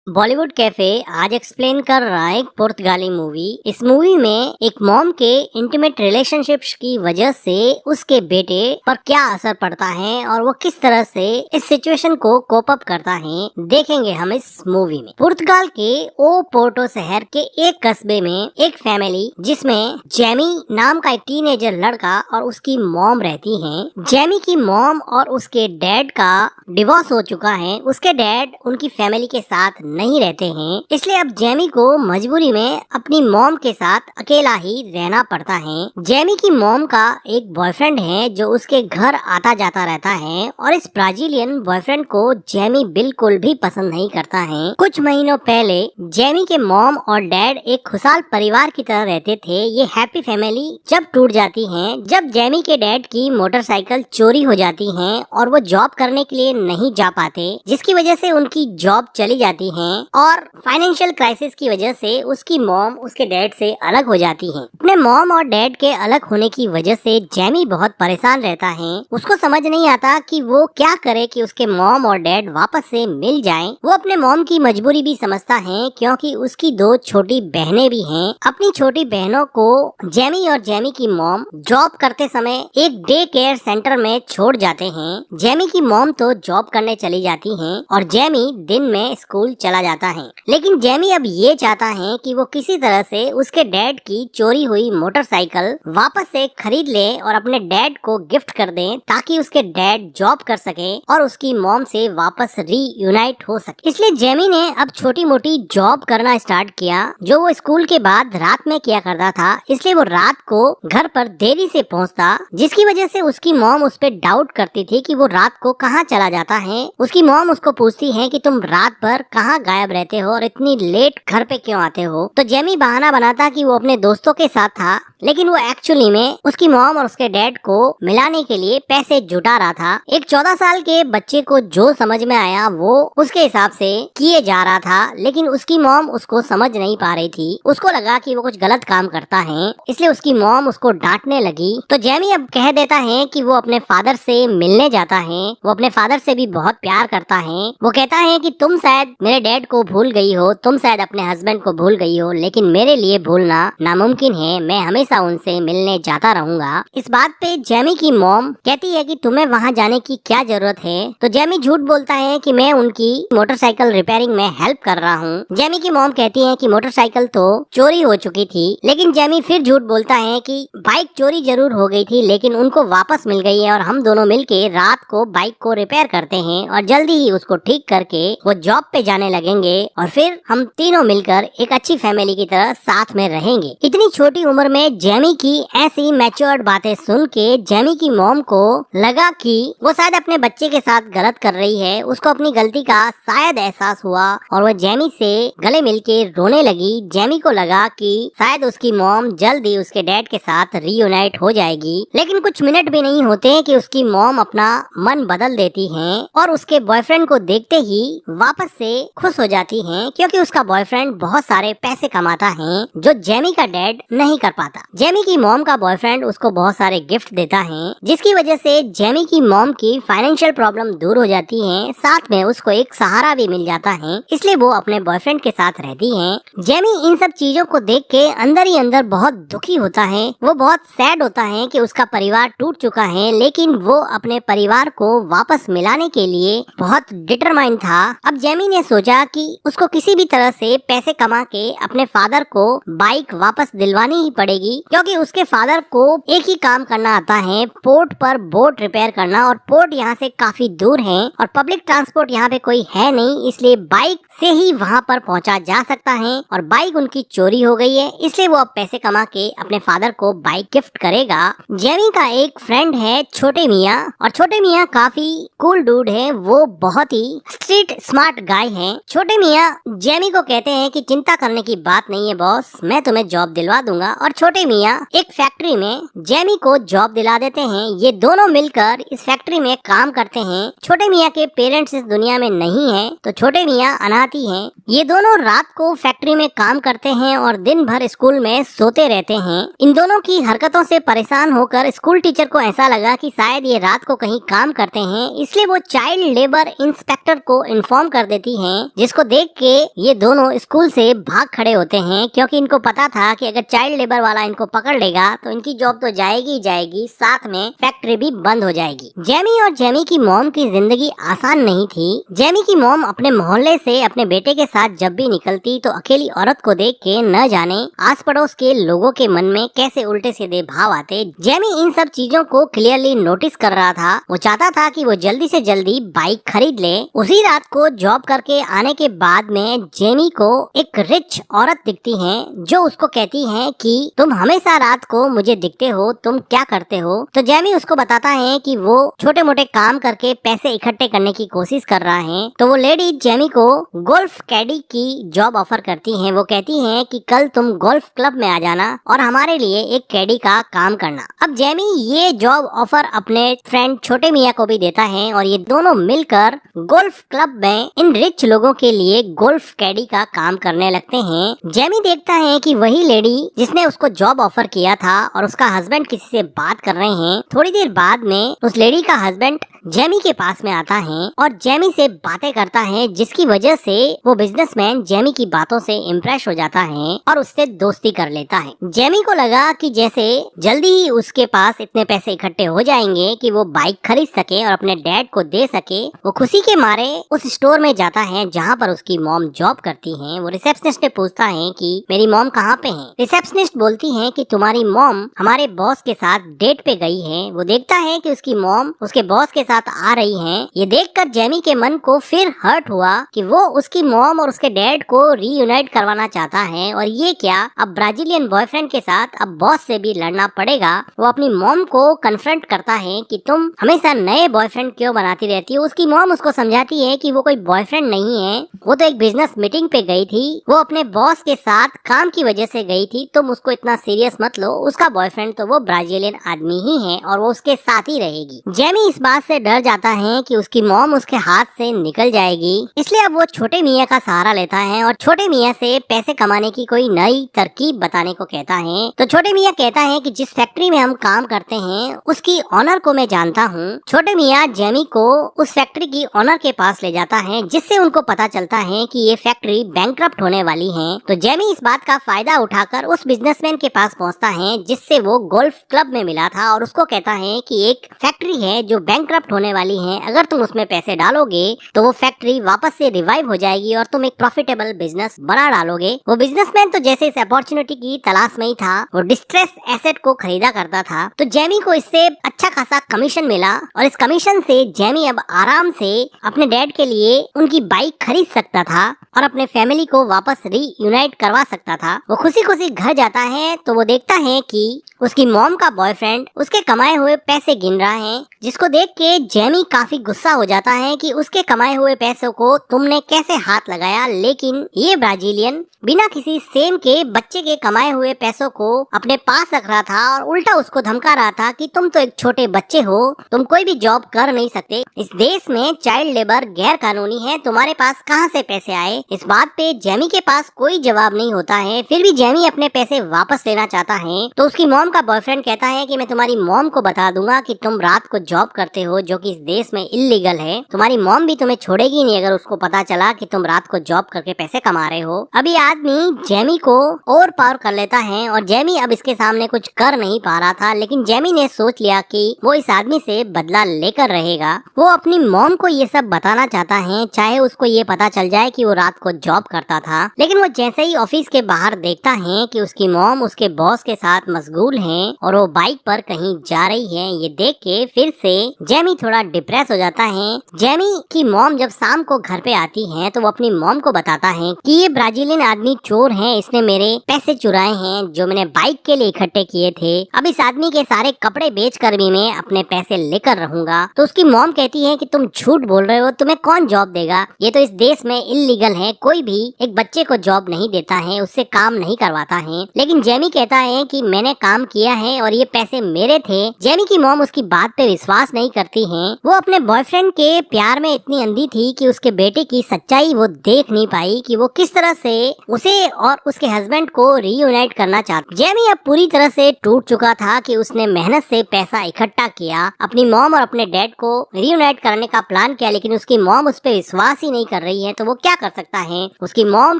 Bollywood cafe आज explain कर रहा है एक पुर्तगाली मूवी। इस मूवी में एक मॉम के इंटीमेट रिलेशनशिप्स की वजह से उसके बेटे पर क्या असर पड़ता है और वो किस तरह से इस सिचुएशन को कोप अप करता है, देखेंगे हम इस मूवी में। पुर्तगाल के ओ पोर्टो शहर के एक कस्बे में एक फैमिली जिसमें जेमी नाम का एक टीनेजर लड़का और उसकी मॉम रहती है। जेमी की मॉम और उसके डैड का डिवोर्स हो चुका है। उसके डैड उनकी फैमिली के साथ नहीं रहते हैं, इसलिए अब जेमी को मजबूरी में अपनी मॉम के साथ अकेला ही रहना पड़ता है। जेमी की मॉम का एक बॉयफ्रेंड है जो उसके घर आता जाता रहता है और इस ब्राजीलियन बॉयफ्रेंड को जेमी बिल्कुल भी पसंद नहीं करता है। कुछ महीनों पहले जेमी के मॉम और डैड एक खुशहाल परिवार की तरह रहते थे। ये हैप्पी फैमिली जब टूट जाती है जब जेमी के डैड की मोटरसाइकिल चोरी हो जाती है और वो जॉब करने के लिए नहीं जा पाते, जिसकी वजह से उनकी जॉब चली जाती है और फाइनेंशियल क्राइसिस की वजह से उसकी मॉम उसके डैड से अलग हो जाती है। अपने मॉम और डैड के अलग होने की वजह से जेमी बहुत परेशान रहता है। उसको समझ नहीं आता कि वो क्या करे कि उसके मॉम और डैड वापस से मिल जाएं। वो अपने मॉम की मजबूरी भी समझता है क्योंकि उसकी दो छोटी बहनें भी हैं। अपनी छोटी बहनों को जेमी और जेमी की मॉम जॉब करते समय एक डे केयर सेंटर में छोड़ जाते हैं। जेमी की मॉम तो जॉब करने चली जाती है और जेमी दिन में स्कूल चला जाता है, लेकिन जेमी अब ये चाहता है कि वो किसी तरह से उसके डैड की चोरी हुई मोटरसाइकिल वापस से खरीद ले और अपने डैड को गिफ्ट कर दे ताकि उसके डैड जॉब कर सके और उसकी मॉम से वापस रीयूनाइट हो सके। इसलिए जेमी ने अब छोटी मोटी जॉब करना स्टार्ट किया जो वो स्कूल के बाद रात में किया करता था। इसलिए वो रात को घर पर देरी से पहुंचता, जिसकी वजह से उसकी मॉम उस पर डाउट करती थी कि वो रात को कहाँ चला जाता है। उसकी मॉम उसको पूछती है कि तुम रात भर कहाँ गायब रहते हो और इतनी लेट घर पे क्यों आते हो। तो जेमी बहाना बनाता कि वो अपने दोस्तों के साथ था, लेकिन वो एक्चुअली में उसकी मॉम और उसके डैड को मिलाने के लिए पैसे जुटा रहा था। एक 14 साल के बच्चे को जो समझ में आया वो उसके हिसाब से किए जा रहा था, लेकिन उसकी मॉम उसको समझ नहीं पा रही थी। उसको लगा कि वो कुछ गलत काम करता है, इसलिए उसकी मॉम उसको डांटने लगी। तो जेमी अब कह देता है कि वो अपने फादर से मिलने जाता है। वो अपने फादर से भी बहुत प्यार करता है। वो कहता है कि तुम शायद मेरे डैड को भूल गई हो, तुम शायद अपने हस्बैंड को भूल गई हो, लेकिन मेरे लिए भूलना नामुमकिन है। मैं हमेशा उनसे मिलने जाता रहूंगा। इस बात पे जेमी की मॉम कहती है कि तुम्हें वहाँ जाने की क्या जरूरत है। तो जेमी झूठ बोलता है कि मैं उनकी मोटरसाइकिल रिपेयरिंग में हेल्प कर रहा हूँ। जेमी की मॉम कहती है कि मोटरसाइकिल तो चोरी हो चुकी थी, लेकिन जेमी फिर झूठ बोलता है कि बाइक चोरी जरूर हो गई थी लेकिन उनको वापस मिल गई है और हम दोनों मिलके रात को बाइक को रिपेयर करते हैं और जल्दी ही उसको ठीक करके वो जॉब पे जाने लगेंगे और फिर हम तीनों मिलकर एक अच्छी फैमिली की तरह साथ में रहेंगे। इतनी छोटी उम्र में जेमी की ऐसी मैच्योर्ड बातें सुन के जेमी की मॉम को लगा कि वो शायद अपने बच्चे के साथ गलत कर रही है। उसको अपनी गलती का शायद एहसास हुआ और वो जेमी से गले मिलके रोने लगी। जेमी को लगा कि शायद उसकी मॉम जल्दी उसके डैड के साथ रीयूनाइट हो जाएगी, लेकिन कुछ मिनट भी नहीं होते कि उसकी मॉम अपना मन बदल देती है और उसके बॉयफ्रेंड को देखते ही वापस से खुश हो जाती हैं क्योंकि उसका बॉयफ्रेंड बहुत सारे पैसे कमाता है जो जेमी का डैड नहीं कर पाता। जेमी की मॉम का बॉयफ्रेंड उसको बहुत सारे गिफ्ट देता है, जिसकी वजह से जेमी की मॉम की फाइनेंशियल प्रॉब्लम दूर हो जाती है। साथ में उसको एक सहारा भी मिल जाता है, इसलिए वो अपने बॉयफ्रेंड के साथ रहती है। जेमी इन सब चीजों को देख के अंदर ही अंदर बहुत दुखी होता है। वो बहुत सैड होता है कि उसका परिवार टूट चुका है, लेकिन वो अपने परिवार को वापस मिलाने के लिए बहुत डिटरमाइंड था। अब जेमी ने सोचा कि उसको किसी भी तरह से पैसे कमा के अपने फादर को बाइक वापस दिलवानी ही पड़ेगी, क्योंकि उसके फादर को एक ही काम करना आता है, पोर्ट पर बोट रिपेयर करना, और पोर्ट यहाँ से काफी दूर है और पब्लिक ट्रांसपोर्ट यहाँ पे कोई है नहीं, इसलिए बाइक से ही वहाँ पर पहुँचा जा सकता है। और बाइक उनकी चोरी हो गई है, इसलिए वो अब पैसे कमा के अपने फादर को बाइक गिफ्ट करेगा। जेमी का एक फ्रेंड है छोटे मियाँ, और छोटे मियाँ काफी कूल डूड है। वो बहुत ही स्ट्रीट स्मार्ट गाय हैं। छोटे मियाँ जेमी को कहते हैं कि चिंता करने की बात नहीं है बॉस, मैं तुम्हें जॉब दिलवा दूंगा। और छोटे मियाँ एक फैक्ट्री में जेमी को जॉब दिला देते हैं। ये दोनों मिलकर इस फैक्ट्री में काम करते हैं। छोटे मियाँ के पेरेंट्स इस दुनिया में नहीं है, तो छोटे मियाँ अनाथी हैं। ये दोनों रात को फैक्ट्री में काम करते हैं और दिन भर स्कूल में सोते रहते हैं। इन दोनों की हरकतों से परेशान होकर स्कूल टीचर को ऐसा लगा कि शायद ये रात को कहीं काम करते हैं, इसलिए वो चाइल्ड लेबर इंस्पेक्टर को इन्फॉर्म कर देती हैं जिसको देख के ये दोनों स्कूल से भाग खड़े होते हैं, क्योंकि इनको पता था कि अगर चाइल्ड लेबर वाला इनको पकड़ लेगा तो इनकी जॉब तो जाएगी ही जाएगी, साथ में फैक्ट्री भी बंद हो जाएगी। जेमी और जेमी की मॉम की जिंदगी आसान नहीं थी। जेमी की मॉम अपने मोहल्ले से अपने बेटे के साथ जब भी निकलती तो अकेली औरत को देख के न जाने आस पड़ोस के लोगों के मन में कैसे उल्टे सीधे भाव आते। जेमी इन सब चीजों को क्लियरली नोटिस कर रहा था। वो चाहता था कि वो जल्दी से जल्दी बाइक खरीद ले। उसी रात को जॉब करके आने के बाद में जेमी को एक रिच औरत दिखती है जो उसको कहती है कि तुम हमेशा रात को मुझे दिखते हो, तुम क्या करते हो। तो जेमी उसको बताता है कि वो छोटे मोटे काम करके पैसे इकट्ठे करने की कोशिश कर रहा है। तो वो लेडी जेमी को गोल्फ कैडी की जॉब ऑफर करती है। वो कहती है कि कल तुम गोल्फ क्लब में आ जाना और हमारे लिए एक कैडी का काम करना। अब जेमी ये जॉब ऑफर अपने फ्रेंड छोटे मियाँ को भी देता है और ये दोनों मिलकर गोल्फ क्लब में इन रिच लोगों के लिए गोल्फ कैडी का काम करने लगते हैं। जेमी देखता है कि वही लेडी जिसने उसको जॉब ऑफर किया था और उसका हस्बैंड किसी से बात कर रहे हैं। थोड़ी देर बाद में उस लेडी का हस्बैंड जेमी के पास में आता है और जेमी से बातें करता है, जिसकी वजह से वो बिजनेसमैन जेमी की बातों से इम्प्रेस हो जाता है और उससे दोस्ती कर लेता है। जेमी को लगा कि जैसे जल्दी ही उसके पास इतने पैसे इकट्ठे हो जाएंगे कि वो बाइक खरीद सके और अपने डैड को दे सके। वो खुशी के मारे उस स्टोर में जाता है जहाँ पर उसकी मॉम जॉब करती है। वो रिसेप्शनिस्ट से पूछता है कि मेरी मॉम कहाँ पे है। रिसेप्शनिस्ट बोलती है कि तुम्हारी मॉम हमारे बॉस के साथ डेट पे गई है। वो देखता है कि उसकी मॉम उसके बॉस के साथ आ रही हैं। ये देखकर जेमी के मन को फिर हर्ट हुआ कि वो उसकी मॉम और उसके डैड को रीयूनाइट करवाना चाहता है और ये क्या, अब ब्राजीलियन बॉयफ्रेंड के साथ अब बॉस से भी लड़ना पड़ेगा। वो अपनी मॉम को कन्फ्रंट करता है कि तुम हमेशा नए बॉयफ्रेंड क्यों बनाती रहती हो। उसकी मॉम उसको समझाती है कि वो कोई बॉयफ्रेंड नहीं है, वो तो एक बिजनेस मीटिंग पे गई थी, वो अपने बॉस के साथ काम की वजह से गई थी, तुम उसको इतना सीरियस मत लो, उसका बॉयफ्रेंड तो वो ब्राजीलियन आदमी ही है और वो उसके साथ ही रहेगी। जेमी इस बात से डर जाता है कि उसकी मॉम उसके हाथ से निकल जाएगी, इसलिए अब वो छोटे मियाँ का सहारा लेता है और छोटे मियाँ से पैसे कमाने की कोई नई तरकीब बताने को कहता है। तो छोटे मियाँ कहता है कि जिस फैक्ट्री में हम काम करते हैं उसकी ऑनर को मैं जानता हूँ। छोटे मियाँ जेमी को उस फैक्ट्री की ऑनर के पास ले जाता है, जिससे उनको पता चलता है कि ये फैक्ट्री बैंकरप्ट होने वाली है। तो जेमी इस बात का फायदा उठाकर उस बिजनेसमैन के पास पहुँचता है जिससे वो गोल्फ क्लब में मिला था और उसको कहता है कि एक फैक्ट्री है जो बैंकरप्ट होने वाली है, अगर तुम उसमें पैसे डालोगे तो वो फैक्ट्री वापस से रिवाइव हो जाएगी और तुम एक प्रॉफिटेबल बिजनेस बना डालोगे। वो बिजनेसमैन तो जैसे इस अपॉर्चुनिटी की तलाश में ही था, वो डिस्ट्रेस एसेट को खरीदा करता था। तो जेमी को इससे अच्छा खासा कमीशन मिला और इस कमीशन से जेमी अब आराम से अपने डैड के लिए उनकी बाइक खरीद सकता था और अपने फैमिली को वापस रीयूनाइट करवा सकता था। वो खुशी खुशी घर जाता है तो वो देखता है कि उसकी मॉम का बॉयफ्रेंड उसके कमाए हुए पैसे गिन रहा है, जिसको देख के जेमी काफी गुस्सा हो जाता है कि उसके कमाए हुए पैसों को तुमने कैसे हाथ लगाया। लेकिन ये ब्राजीलियन बिना किसी सेम के बच्चे के कमाए हुए पैसों को अपने पास रख रहा था और उल्टा उसको धमका रहा था कि तुम तो एक छोटे बच्चे हो, तुम कोई भी जॉब कर नहीं सकते, इस देश में चाइल्ड लेबर गैर कानूनी है, तुम्हारे पास कहाँ से पैसे आए। इस बात पे जेमी के पास कोई जवाब नहीं होता है। फिर भी जेमी अपने पैसे वापस लेना चाहता है तो उसकी मॉम का बॉयफ्रेंड कहता है कि मैं तुम्हारी मॉम को बता दूंगा कि तुम रात को जॉब करते हो, जो कि इस देश में इल्लीगल है। तुम्हारी मॉम भी तुम्हें छोड़ेगी नहीं अगर उसको पता चला कि तुम रात को जॉब करके पैसे कमा रहे हो। अभी आदमी जेमी को ओवर पावर कर लेता है और जेमी अब इसके सामने कुछ कर नहीं पा रहा था, लेकिन जेमी ने सोच लिया कि वो इस आदमी से बदला लेकर रहेगा। वो अपनी मॉम को ये सब बताना चाहता है, चाहे उसको ये पता चल जाए कि वो रात को जॉब करता था। लेकिन वो जैसे ही ऑफिस के बाहर देखता है कि उसकी मॉम उसके बॉस के साथ मशगूल है और वो बाइक पर कहीं जा रही है, ये देख के फिर से जेमी थोड़ा डिप्रेस हो जाता है। जेमी की मॉम जब शाम को घर पे आती है तो वो अपनी मॉम को बताता है कि ये ब्राजीलियन आदमी चोर है, इसने मेरे पैसे चुराए हैं जो मैंने बाइक के लिए इकट्ठे किए थे। अब इस आदमी के सारे कपड़े बेचकर भी मैं अपने पैसे लेकर रहूंगा। तो उसकी मॉम कहती है कि तुम झूठ बोल रहे हो, तुम्हें कौन जॉब देगा, ये तो इस देश में इल्लीगल है, कोई भी एक बच्चे को जॉब नहीं देता है, उससे काम नहीं करवाता है। लेकिन जेमी कहता है कि मैंने काम किया है और ये पैसे मेरे थे। जेमी की मॉम उसकी बात पे विश्वास नहीं करती है। वो अपने बॉयफ्रेंड के प्यार में इतनी अंधी थी कि उसके बेटे की सच्चाई वो देख नहीं पाई कि वो किस तरह से उसे और उसके हस्बैंड को रीयूनाइट करना चाहता। जेमी अब पूरी तरह से टूट चुका था कि उसने मेहनत से पैसा इकट्ठा किया, अपनी मॉम और अपने डैड को रीयूनाइट करने का प्लान किया, लेकिन उसकी मॉम उस पर विश्वास ही नहीं कर रही है। तो वो क्या कर सकता है? उसकी मॉम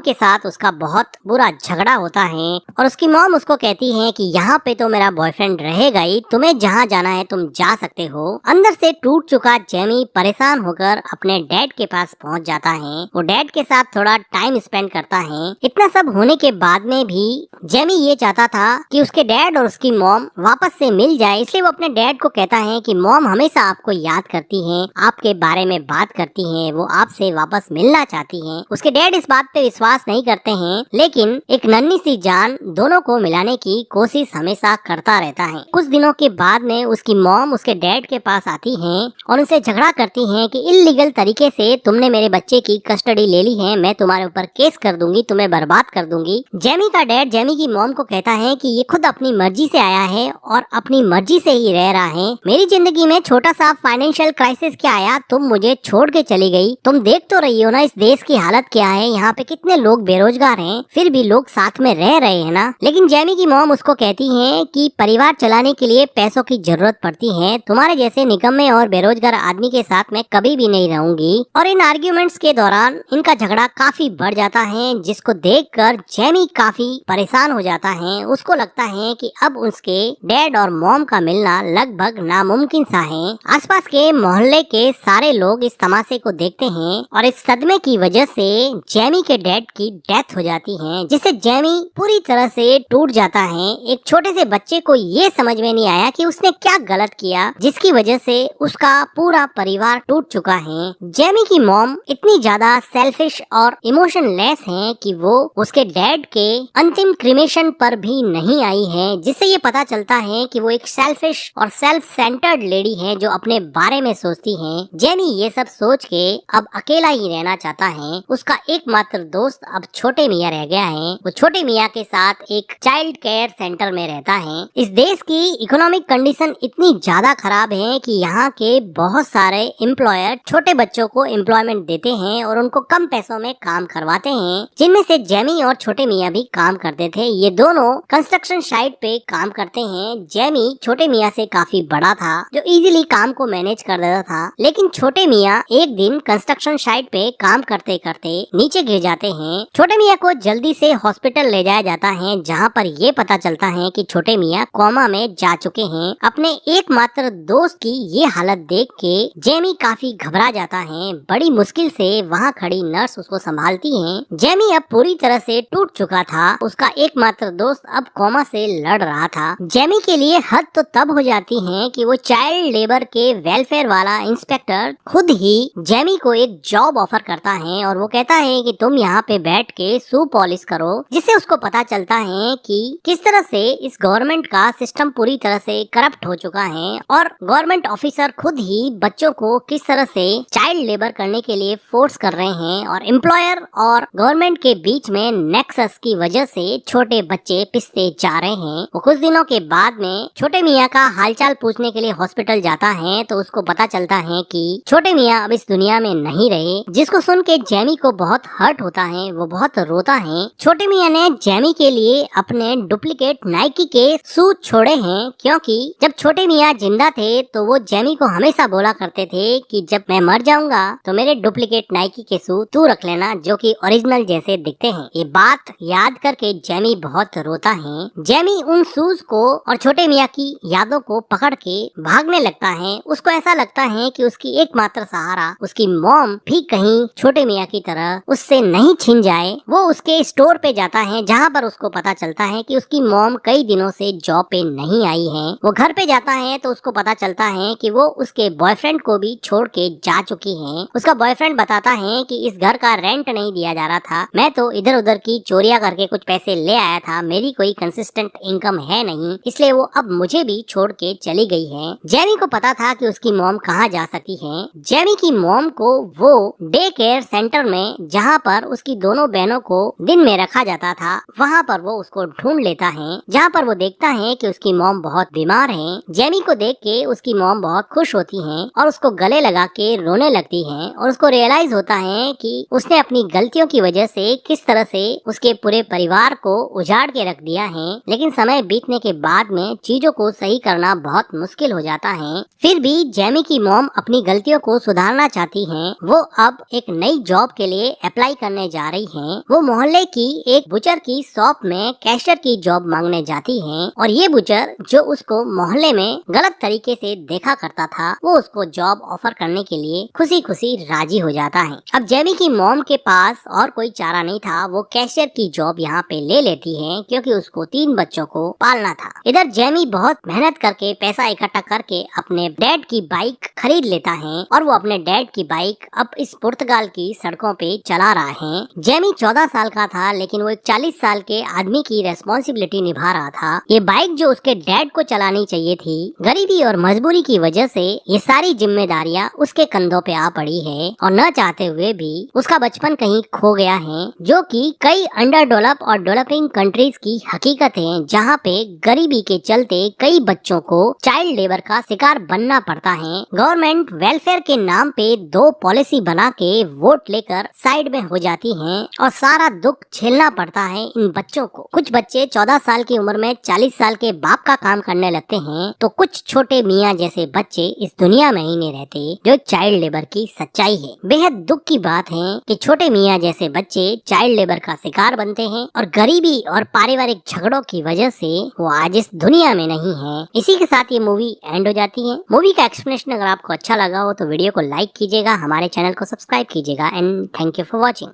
के साथ उसका बहुत बुरा झगड़ा होता है और उसकी मॉम उसको कहती है कि यहाँ पे तो मेरा बॉयफ्रेंड रहेगा ही, तुम्हें जहाँ जाना है तुम जा सकते हो। अंदर से टूट चुका जेमी परेशान होकर अपने डैड के पास पहुँच जाता है। वो डैड के साथ थोड़ा टाइम स्पेंड करता है। इतना सब होने के बाद में भी जेमी ये चाहता था कि उसके डैड और उसकी मॉम वापस से मिल जाए, इसलिए वो अपने डैड को कहता है कि मॉम हमेशा आपको याद करती है, आपके बारे में बात करती है, वो आपसे वापस मिलना चाहती है। उसके डैड इस बात पे विश्वास नहीं करते हैं, लेकिन एक नन्ही सी जान दोनों को मिलाने की कोशिश हमेशा करता रहता है। कुछ दिनों के बाद में उसकी मॉम उसके डैड के पास आती है और उनसे झगड़ा करती है कि इल्लीगल तरीके से तुमने मेरे बच्चे की कस्टडी ले ली है, मैं तुम्हारे ऊपर केस कर दूंगी, तुम्हें बर्बाद कर दूंगी। जेमी का डैड जेमी की मॉम को कहता है कि ये खुद अपनी मर्जी से आया है और अपनी मर्जी से ही रह रहा है। मेरी जिंदगी में छोटा सा फाइनेंशियल क्राइसिस क्या आया, तुम मुझे छोड़ के चली गई। तुम देख तो रही हो ना इस देश की हालत क्या है, यहाँ पे कितने लोग बेरोजगार हैं, फिर भी लोग साथ में रह रहे हैं ना। लेकिन जेमी की मॉम उसको कहती है कि परिवार चलाने के लिए पैसों की जरूरत पड़ती है, तुम्हारे जैसे निकम्मे और बेरोजगार आदमी के साथ मैं कभी भी नहीं रहूंगी। और इन आर्ग्यूमेंट्स के दौरान इनका झगड़ा काफी बढ़ जाता है, जिसको देखकर जेमी काफी परेशान हो जाता है। उसको लगता है कि अब उसके डैड और मॉम का मिलना लगभग नामुमकिन सा है। आसपास के मोहल्ले के सारे लोग इस तमाशे को देखते हैं और इस सदमे की वजह से जेमी के डैड की डेथ हो जाती है, जिससे जेमी पूरी तरह से टूट जाता है। एक छोटे से बच्चे को ये समझ में नहीं आया कि उसने क्या गलत किया, जिसकी वजह से उसका पूरा परिवार टूट चुका है। जेमी की मॉम इतनी ज्यादा सेल्फिश और इमोशनलेस है कि वो उसके डैड के अंतिम क्रिमेशन पर भी नहीं आई है, जिससे ये पता चलता है कि वो एक सेल्फिश और सेल्फ सेंटर्ड लेडी है जो अपने बारे में सोचती है। जेमी ये सब सोच के अब अकेला ही रहना चाहता है। उसका एकमात्र दोस्त अब छोटे मियाँ रह गया है। वो छोटे मियाँ के साथ एक चाइल्ड केयर सेंटर में रहता है। इस देश की इकोनॉमिक कंडीशन इतनी ज्यादा खराब है कि यहाँ के बहुत सारे एम्प्लॉयर छोटे बच्चों को एम्प्लॉयमेंट देते हैं और उनको कम पैसों में काम करवाते हैं, जिनमें से जेमी और छोटे मियाँ भी काम करते थे। ये दोनों कंस्ट्रक्शन साइट पे काम करते हैं। जेमी छोटे मियाँ से काफी बड़ा था, जो इजीली काम को मैनेज कर देता था, लेकिन छोटे मियाँ एक दिन कंस्ट्रक्शन साइट पे काम करते करते नीचे गिर जाते हैं। छोटे मियाँ को जल्दी से हॉस्पिटल ले जाया जाता है, जहाँ पर ये पता चलता है कि छोटे मियाँ कोमा में जा चुके हैं। अपने एकमात्र दोस्त की ये हालत देख के जेमी काफी घबरा जाता है। बड़ी मुश्किल से वहाँ खड़ी नर्स उसको संभालती है। जेमी अब पूरी तरह से टूट चुका था। उसका एकमात्र दोस्त अब कोमा से लड़ रहा था। जेमी के लिए हद तो तब हो जाती है कि वो चाइल्ड लेबर के वेलफेयर वाला इंस्पेक्टर खुद ही जेमी को एक जॉब ऑफर करता है और वो कहता है कि तुम यहाँ पे बैठ के शू पॉलिश करो, जिससे उसको पता चलता है कि किस तरह से इस गवर्नमेंट का सिस्टम पूरी तरह से करप्ट हो चुका है और गवर्नमेंट ऑफिसर खुद ही बच्चों को किस तरह से चाइल्ड लेबर करने के लिए फोर्स कर रहे हैं और एम्प्लॉयर और गवर्नमेंट के बीच में नेक्सस की वजह से छोटे बच्चे पिसते जा रहे हैं। वो कुछ दिनों के बाद में छोटे मियाँ का हालचाल पूछने के लिए हॉस्पिटल जाता है, तो उसको पता चलता है कि छोटे मियाँ अब इस दुनिया में नहीं रहे, जिसको सुन के जेमी को बहुत हर्ट होता है। वो बहुत रोता है। छोटे मियाँ ने जेमी के लिए अपने डुप्लीकेट नाइकी के शूज छोड़े हैं, क्योंकि जब छोटे मियाँ जिंदा थे तो वो जेमी को हमेशा बोला करते थे कि जब मैं मर जाऊंगा तो मेरे डुप्लीकेट नाइकी के शूज तू रख लेना, जो कि ओरिजिनल जैसे दिखते हैं। ये बात याद करके जेमी बहुत रोता है। जेमी उन शूज को और छोटे मियाँ की यादों को पकड़ के भागने लगता है। उसको ऐसा लगता है कि उसकी एकमात्र सहारा उसकी मॉम भी कहीं छोटे मियाँ की तरह उससे नहीं छिन जाए। वो उसके स्टोर पे जाता है, जहाँ पर उसको पता चलता है कि उसकी मॉम कई दिनों से जॉब पे नहीं आई है। वो घर पे जाता है तो उसको पता चलता है कि वो उसके बॉयफ्रेंड को भी छोड़ के जा चुकी है। उसका बॉयफ्रेंड बताता है कि इस घर का रेंट नहीं दिया जा रहा था, मैं तो इधर उधर की चोरियां करके कुछ पैसे ले आया था, मेरी कोई कंसिस्टेंट इनकम है नहीं, इसलिए वो अब मुझे भी छोड़ के चली गई है। जेमी को पता था कि उसकी मॉम कहाँ जा सकती है। जेमी की मॉम को वो डे केयर सेंटर में, जहाँ पर उसकी दोनों बहनों को दिन में रखा जाता था, वहाँ पर वो उसको ढूंढ लेता है, जहाँ पर वो देखता है कि उसकी मॉम बहुत बीमार है। जेमी को देख के उसकी मॉम बहुत खुश होती है और उसको गले लगा के रोने लगती है और उसको रियलाइज होता है कि उसने अपनी गलतियों की वजह से किस तरह से उसके पूरे परिवार को उजाड़ के रख दिया है। लेकिन समय बीतने के बाद में चीजों को सही करना बहुत मुश्किल हो जाता है। फिर भी जेमी की मॉम अपनी गलतियों को सुधारना चाहती हैं। वो अब एक नई जॉब के लिए अप्लाई करने जा रही हैं। वो मोहल्ले की एक बुचर की शॉप में कैशियर की जॉब मांगने जाती हैं और ये बुचर जो उसको मोहल्ले में गलत तरीके से देखा करता था, वो उसको जॉब ऑफर करने के लिए खुशी खुशी राजी हो जाता है। अब जेमी की मॉम के पास और कोई चारा नहीं था। वो कैशियर की जॉब यहाँ पे ले लेती है क्योंकि उसको 3 बच्चों को पालना था। इधर जेमी बहुत मेहनत करके पैसा इकट्ठा करके अपने डैड की बाइक खरीद लेता है और वो अपने डैड की बाइक अब इस पुर्तगाल की सड़कों पे चला रहा है। जेमी 14 साल का था लेकिन वो एक 40 साल के आदमी की रेस्पॉन्सिबिलिटी निभा रहा था। ये बाइक जो उसके डैड को चलानी चाहिए थी, गरीबी और मजबूरी की वजह से ये सारी जिम्मेदारियां उसके कंधों पे आ पड़ी है और न चाहते हुए भी उसका बचपन कहीं खो गया है, जो कि कई अंडर डेवलप और डेवलपिंग कंट्रीज की हकीकत है, जहाँ पे गरीबी के चलते कई बच्चों को चाइल्ड लेबर का शिकार बनना पड़ता है। गवर्नमेंट वेलफेयर के नाम पे 2 पॉलिसी बना के वोट लेकर साइड में हो जाती हैं और सारा दुख झेलना पड़ता है इन बच्चों को। कुछ बच्चे 14 साल की उम्र में 40 साल के बाप का काम करने लगते हैं, तो कुछ छोटे मियाँ जैसे बच्चे इस दुनिया में ही नहीं रहते, जो चाइल्ड लेबर की सच्चाई है। बेहद दुख की बात है कि छोटे मियाँ जैसे बच्चे चाइल्ड लेबर का शिकार बनते हैं और गरीबी और पारिवारिक झगड़ों की वजह से वो आज इस दुनिया में नहीं है। इसी के साथ ये मूवी एंड हो जाती है। मूवी का एक्सप्लेनेशन अगर आपको अच्छा लगा हो तो वीडियो को लाइक कीजिएगा, हमारे चैनल को सब्सक्राइब कीजिएगा and thank you for watching.